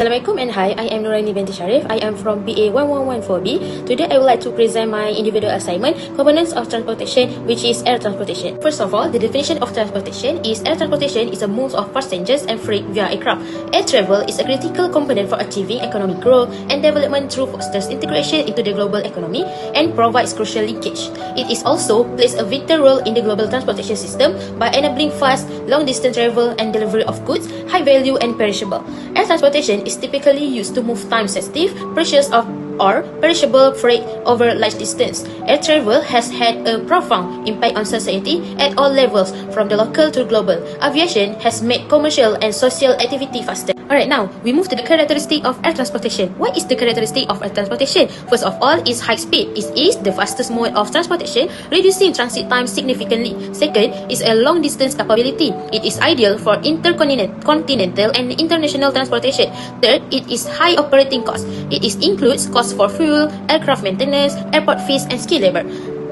Assalamualaikum and hi, I am Nuraini binti Sharif. I am from BA 1114B. Today I would like to present my individual assignment, Components of Transportation, which is air transportation. First of all, the definition of transportation is air transportation is a move of passengers and freight via aircraft. Air travel is a critical component for achieving economic growth and development through fosters integration into the global economy and provides crucial linkage. It is also plays a vital role in the global transportation system by enabling fast, long-distance travel and delivery of goods, high value and perishable. Air transportation is typically used to move time-sensitive, precious or perishable freight over large distance. Air travel has had a profound impact on society at all levels, from the local to global. Aviation has made commercial and social activity faster. Alright, now we move to the characteristic of air transportation. What is the characteristic of air transportation? First of all, is high speed. It is the fastest mode of transportation, reducing transit time significantly. Second, is a long distance capability. It is ideal for intercontinental and international transportation. Third, it is high operating cost. It includes cost for fuel, aircraft maintenance, airport fees, and skilled labor.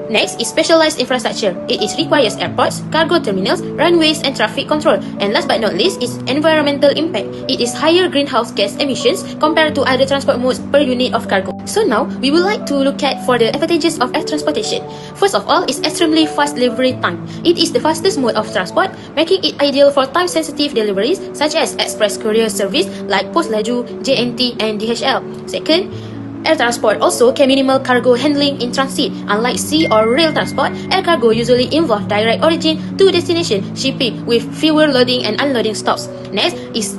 Next is specialized infrastructure. It requires airports, cargo terminals, runways, and traffic control. And last but not least is environmental impact. It is higher greenhouse gas emissions compared to other transport modes per unit of cargo. So now, we would like to look at for the advantages of air transportation. First of all, is extremely fast delivery time. It is the fastest mode of transport, making it ideal for time-sensitive deliveries such as express courier service like Post Laju, JNT, and DHL. Second, air transport also can minimal cargo handling in transit. Unlike sea or rail transport, air cargo usually involve direct origin to destination shipping with fewer loading and unloading stops. Next is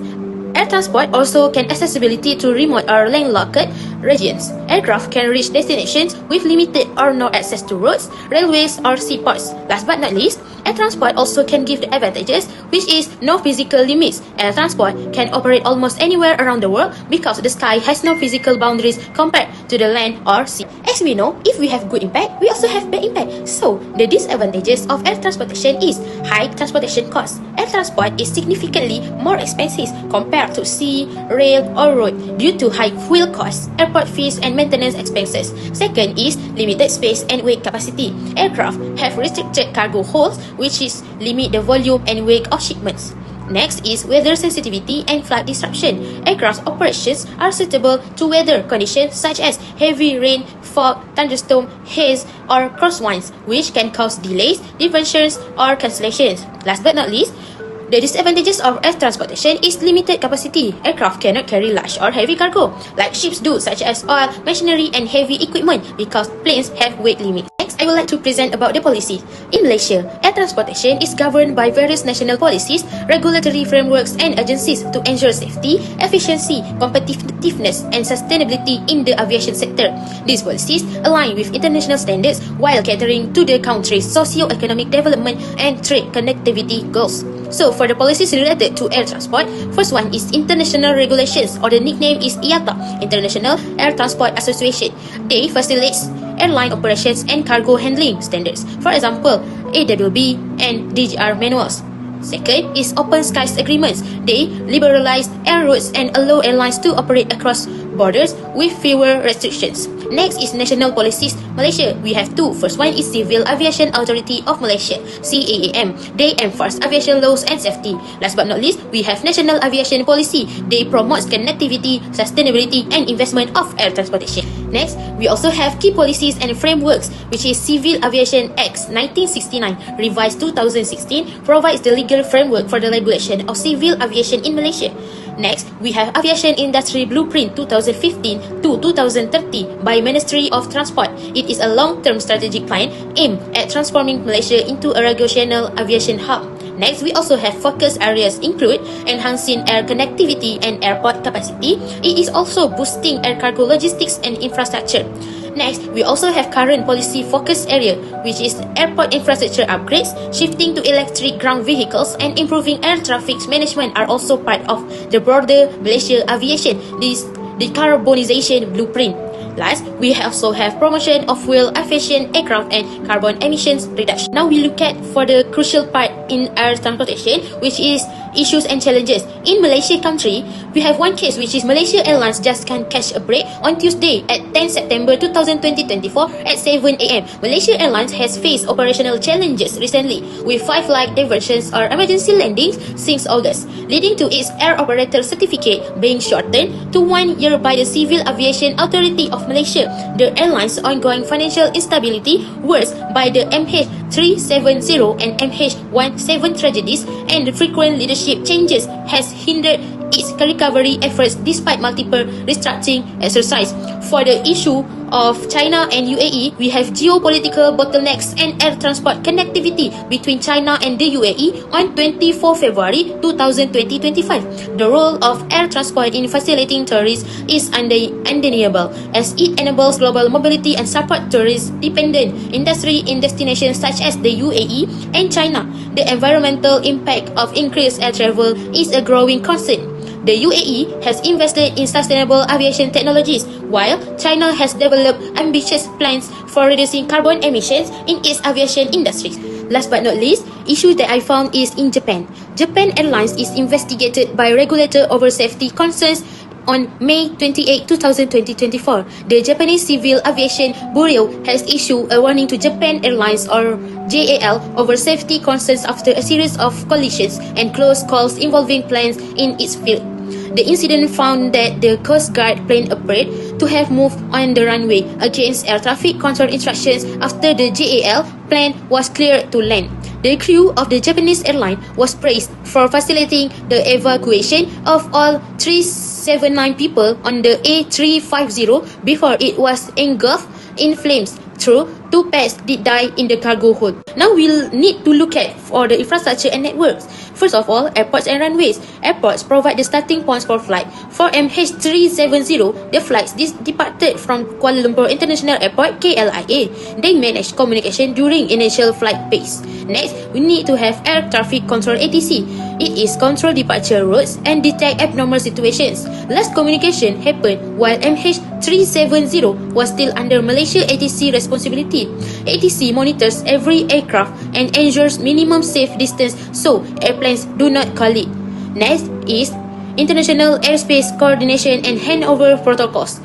air transport also can accessibility to remote or landlocked regions. Aircraft can reach destinations with limited or no access to roads, railways, or seaports. Last but not least, air transport also can give the advantages, which is no physical limits. Air transport can operate almost anywhere around the world because the sky has no physical boundaries compared to the land or sea. As we know, if we have good impact, we also have bad impact. So, the disadvantages of air transportation is high transportation costs. Air transport is significantly more expensive compared to sea, rail, or road due to high fuel costs, airport fees, and maintenance expenses. Second is limited space and weight capacity. Aircraft have restricted cargo holds, which is limit the volume and weight of shipments. Next is weather sensitivity and flight disruption. Aircraft operations are suitable to weather conditions such as heavy rain, fog, thunderstorm, haze, or crosswinds, which can cause delays, diversions, or cancellations. Last but not least, the disadvantages of air transportation is limited capacity. Aircraft cannot carry large or heavy cargo, like ships do, such as oil, machinery, and heavy equipment, because planes have weight limits. Next, I would like to present about the policies. In Malaysia, air transportation is governed by various national policies, regulatory frameworks, and agencies to ensure safety, efficiency, competitiveness, and sustainability in the aviation sector. These policies align with international standards while catering to the country's socio-economic development and trade connectivity goals. So, for the policies related to air transport, first one is international regulations, or the nickname is IATA, International Air Transport Association. They facilitates airline operations and cargo handling standards. For example, AWB and DGR manuals. Second is open skies agreements. They liberalize air routes and allow airlines to operate across borders with fewer restrictions. Next is national policies. Malaysia, we have two. First one is Civil Aviation Authority of Malaysia, CAAM. They enforce aviation laws and safety. Last but not least, we have National Aviation Policy. They promote connectivity, sustainability, and investment of air transportation. Next, we also have key policies and frameworks, which is Civil Aviation Act 1969, revised 2016, provides the legal framework for the regulation of civil aviation in Malaysia. Next, we have Aviation Industry Blueprint 2015 to 2030 by Ministry of Transport. It is a long-term strategic plan aimed at transforming Malaysia into a regional aviation hub. Next, we also have focus areas include enhancing air connectivity and airport capacity. It is also boosting air cargo logistics and infrastructure. Next, we also have current policy focus area, which is airport infrastructure upgrades, shifting to electric ground vehicles, and improving air traffic management are also part of the broader Malaysia aviation decarbonization blueprint. Last, we also have promotion of fuel efficient aircraft and carbon emissions reduction. Now we look at for the crucial part in air transportation, which is issues and challenges. In Malaysia country, we have one case which is Malaysia Airlines just can't catch a break on Tuesday at 10 September 2024 at 7 a.m. Malaysia Airlines has faced operational challenges recently with 5 flight diversions or emergency landings since August, leading to its air operator certificate being shortened to 1 year by the Civil Aviation Authority of Malaysia. The airline's ongoing financial instability, worse by the MH370 and MH17 tragedies, and the frequent leadership changes has hindered its recovery efforts despite multiple restructuring exercises. For the issue of China and UAE, we have geopolitical bottlenecks and air transport connectivity between China and the UAE on 24 February 2025. The role of air transport in facilitating tourists is undeniable, as it enables global mobility and support tourist-dependent industry in destinations such as the UAE and China. The environmental impact of increased air travel is a growing concern. The UAE has invested in sustainable aviation technologies, while China has developed ambitious plans for reducing carbon emissions in its aviation industry. Last but not least, issue that I found is in Japan. Japan Airlines is investigated by regulator over safety concerns. On May 28, 2024, the Japanese Civil Aviation Bureau has issued a warning to Japan Airlines or JAL over safety concerns after a series of collisions and close calls involving planes in its field. The incident found that the Coast Guard plane appeared to have moved on the runway against air traffic control instructions after the JAL plane was cleared to land. The crew of the Japanese airline was praised for facilitating the evacuation of all 379 people on the A350 before it was engulfed in flames. True, 2 pets did die in the cargo hold. Now we'll need to look at for the infrastructure and networks. First of all, airports and runways. Airports provide the starting points for flight. For MH370, the flights departed from Kuala Lumpur International Airport, KLIA. They manage communication during initial flight phase. Next, we need to have air traffic control ATC. It is control departure routes and detect abnormal situations. Last communication happened while MH370 was still under Malaysia ATC responsibility. ATC monitors every aircraft and ensures minimum safe distance so airplanes do not collide. Next is international airspace coordination and handover protocols.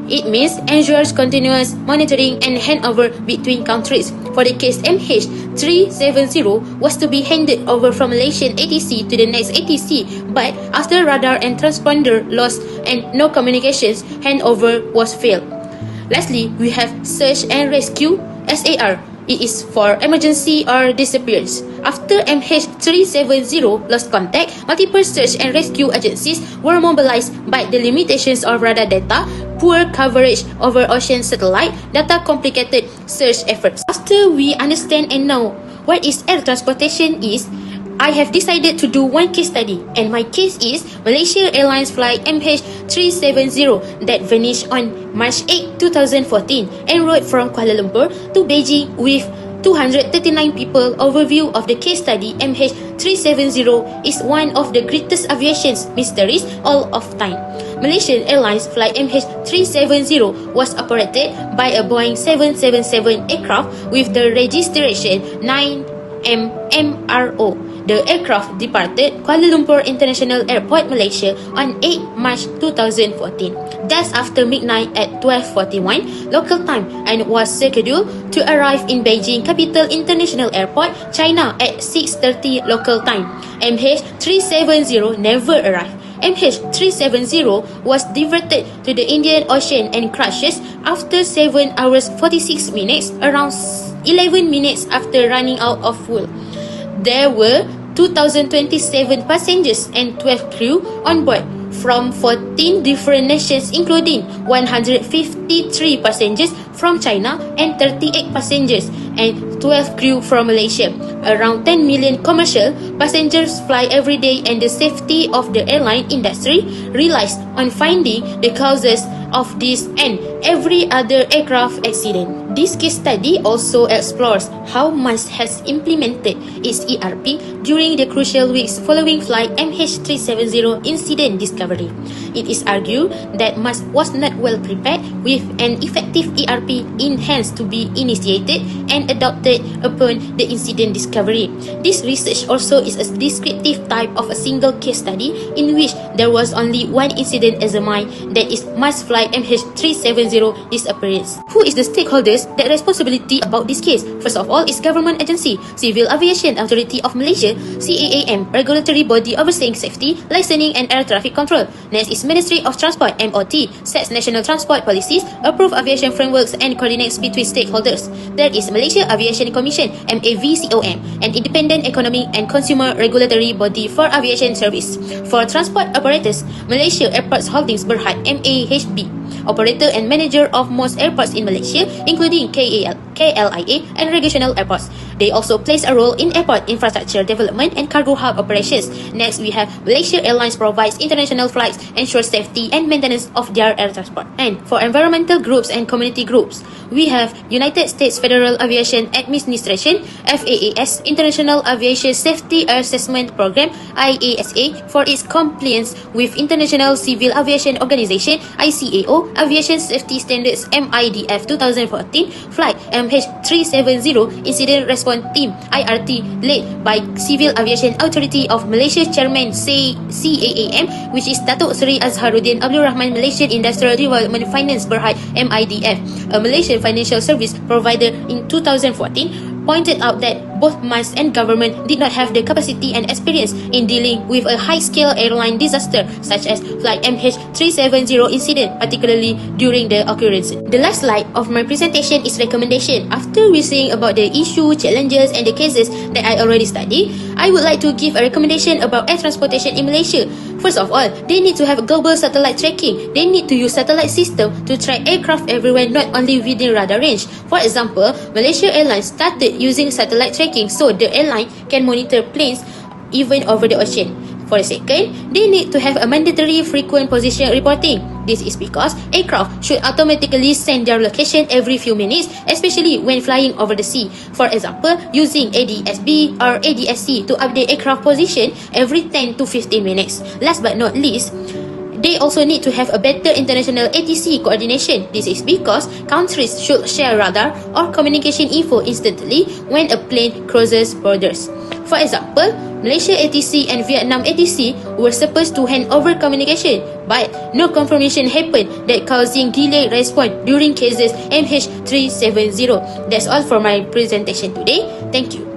It means ensures continuous monitoring and handover between countries. For the case MH370 was to be handed over from Malaysian ATC to the next ATC, but after radar and transponder loss and no communications, handover was failed. Lastly, we have search and rescue, SAR. It is for emergency or disappearance. After MH370 lost contact, multiple search and rescue agencies were mobilized, but the limitations of radar data, poor coverage over ocean satellite data complicated search efforts. After we understand and know what is air transportation is, I have decided to do one case study, and my case is Malaysia Airlines flight MH370 that vanished on March 8, 2014 en route from Kuala Lumpur to Beijing with 239 people. Overview of the case study. MH370 is one of the greatest aviation mysteries all of time. Malaysian Airlines flight MH370 was operated by a Boeing 777 aircraft with the registration 9MMRO. The aircraft departed Kuala Lumpur International Airport, Malaysia on 8 March 2014, just after midnight at 12:41 local time, and was scheduled to arrive in Beijing Capital International Airport, China at 6:30 local time. MH370 never arrived. MH370 was diverted to the Indian Ocean and crashes after 7 hours 46 minutes, around 11 minutes after running out of fuel. There were 2,027 passengers and 12 crew on board from 14 different nations, including 153 passengers from China and 38 passengers and 12 crew from Malaysia. Around 10 million commercial passengers fly every day, and the safety of the airline industry relies on finding the causes of this and every other aircraft accident. This case study also explores how MAS has implemented its ERP during the crucial weeks following flight MH370 incident discovery. It is argued that MAS was not well prepared with an effective ERP enhanced to be initiated and adopted upon the incident discovery. This research also is a descriptive type of a single case study in which there was only one incident examined, that is MAS flight MH370 disappearance. Who is the stakeholders that responsibility about this case? First of all is government agency, Civil Aviation Authority of Malaysia, CAAM, regulatory body overseeing safety, licensing and air traffic control. Next is Ministry of Transport, MOT, sets national transport policies, approve aviation frameworks and coordinates between stakeholders. Third is Malaysia Aviation Commission, MAVCOM, an independent economic and consumer regulatory body for aviation service. For transport operators, Malaysia Airports Holdings Berhad, MAHB, operator and manager of most airports in Malaysia, including KLIA and regional airports. They also plays a role in airport infrastructure development and cargo hub operations. Next, we have Malaysia Airlines provides international flights, ensures safety and maintenance of their air transport. And for environmental groups and community groups, we have United States Federal Aviation Administration, FAAS, International Aviation Safety Assessment Program, IASA, for its compliance with International Civil Aviation Organization, ICAO, Aviation Safety Standards, MIDF 2014, Flight MH370 Incident Response Team, IRT, led by Civil Aviation Authority of Malaysia Chairman CAAM, which is Datuk Seri Azharuddin Abdul Rahman, Malaysian Industrial Development Finance Berhad, MIDF, a Malaysian financial service provider in 2014, pointed out that both MAS and government did not have the capacity and experience in dealing with a high-scale airline disaster such as Flight MH370 incident, particularly during the occurrence. The last slide of my presentation is recommendation. After we seeing about the issue, challenges and the cases that I already studied, I would like to give a recommendation about air transportation in Malaysia. First of all, they need to have global satellite tracking. They need to use satellite system to track aircraft everywhere, not only within radar range. For example, Malaysia Airlines started using satellite tracking so the airline can monitor planes even over the ocean. For the second, they need to have a mandatory frequent position reporting. This is because aircraft should automatically send their location every few minutes, especially when flying over the sea. For example, using ADS-B or ADS-C to update aircraft position every 10 to 15 minutes. Last but not least, they also need to have a better international ATC coordination. This is because countries should share radar or communication info instantly when a plane crosses borders. For example, Malaysia ATC and Vietnam ATC were supposed to hand over communication, but no confirmation happened, that causing delayed response during cases MH370. That's all for my presentation today. Thank you.